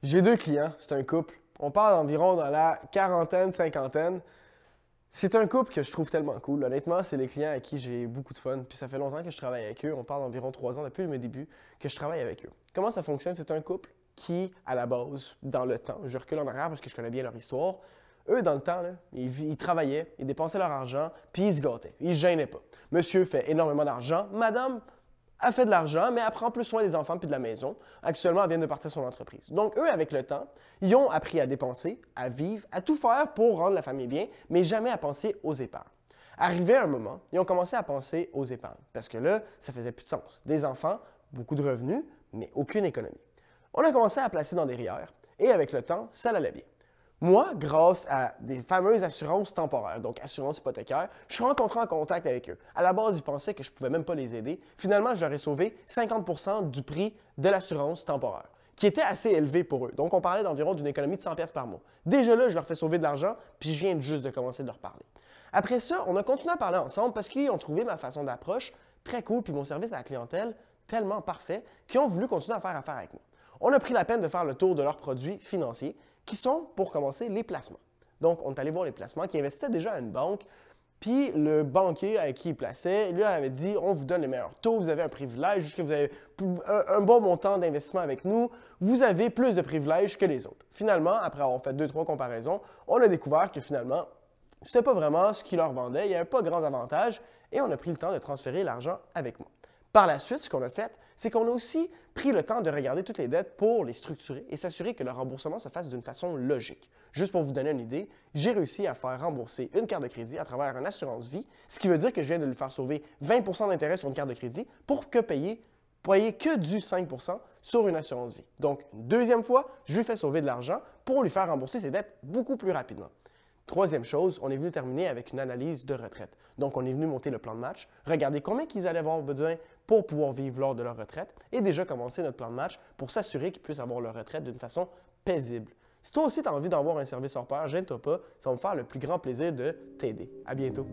J'ai deux clients, c'est un couple. On parle environ dans la quarantaine, cinquantaine. C'est un couple que je trouve tellement cool. Honnêtement, c'est les clients avec qui j'ai beaucoup de fun. Puis ça fait longtemps que je travaille avec eux. On parle d'environ 3 ans depuis mes débuts que je travaille avec eux. Comment ça fonctionne? C'est un couple qui, à la base, dans le temps, je recule en arrière parce que je connais bien leur histoire. Eux, dans le temps, là, ils travaillaient, ils dépensaient leur argent, puis ils se gâtaient. Ils se gênaient pas. Monsieur fait énormément d'argent. Madame a fait de l'argent, mais elle prend plus soin des enfants puis de la maison. Actuellement, elle vient de partir son entreprise. Donc, eux, avec le temps, ils ont appris à dépenser, à vivre, à tout faire pour rendre la famille bien, mais jamais à penser aux épargnes. Arrivé à un moment, ils ont commencé à penser aux épargnes, parce que là, ça faisait plus de sens. Des enfants, beaucoup de revenus, mais aucune économie. On a commencé à placer dans des REER, et avec le temps, ça allait bien. Moi, grâce à des fameuses assurances temporaires, donc assurances hypothécaires, je suis rentré en contact avec eux. À la base, ils pensaient que je ne pouvais même pas les aider. Finalement, je leur ai sauvé 50 du prix de l'assurance temporaire, qui était assez élevé pour eux. Donc, on parlait d'environ d'une économie de 100 pièces par mois. Déjà là, je leur fais sauver de l'argent, puis je viens juste de commencer de leur parler. Après ça, on a continué à parler ensemble parce qu'ils ont trouvé ma façon d'approche très cool, puis mon service à la clientèle tellement parfait qu'ils ont voulu continuer à faire affaire avec moi. On a pris la peine de faire le tour de leurs produits financiers, qui sont, pour commencer, les placements. Donc, on est allé voir les placements qui investissaient déjà à une banque, puis le banquier avec qui il plaçait, lui avait dit, on vous donne les meilleurs taux, vous avez un privilège, jusqu'à vous avez un bon montant d'investissement avec nous, vous avez plus de privilèges que les autres. Finalement, après avoir fait 2-3 comparaisons, on a découvert que finalement, ce n'était pas vraiment ce qu'il leur vendait, il n'y avait pas de grands avantages, et on a pris le temps de transférer l'argent avec moi. Par la suite, ce qu'on a fait, c'est qu'on a aussi pris le temps de regarder toutes les dettes pour les structurer et s'assurer que le remboursement se fasse d'une façon logique. Juste pour vous donner une idée, j'ai réussi à faire rembourser une carte de crédit à travers une assurance vie, ce qui veut dire que je viens de lui faire sauver 20 d'intérêt sur une carte de crédit pour payer que du 5 sur une assurance vie. Donc, une deuxième fois, je lui fais sauver de l'argent pour lui faire rembourser ses dettes beaucoup plus rapidement. Troisième chose, on est venu terminer avec une analyse de retraite. Donc, on est venu monter le plan de match, regarder combien ils allaient avoir besoin pour pouvoir vivre lors de leur retraite et déjà commencer notre plan de match pour s'assurer qu'ils puissent avoir leur retraite d'une façon paisible. Si toi aussi tu as envie d'avoir un service hors pair, gêne-toi pas, ça va me faire le plus grand plaisir de t'aider. À bientôt.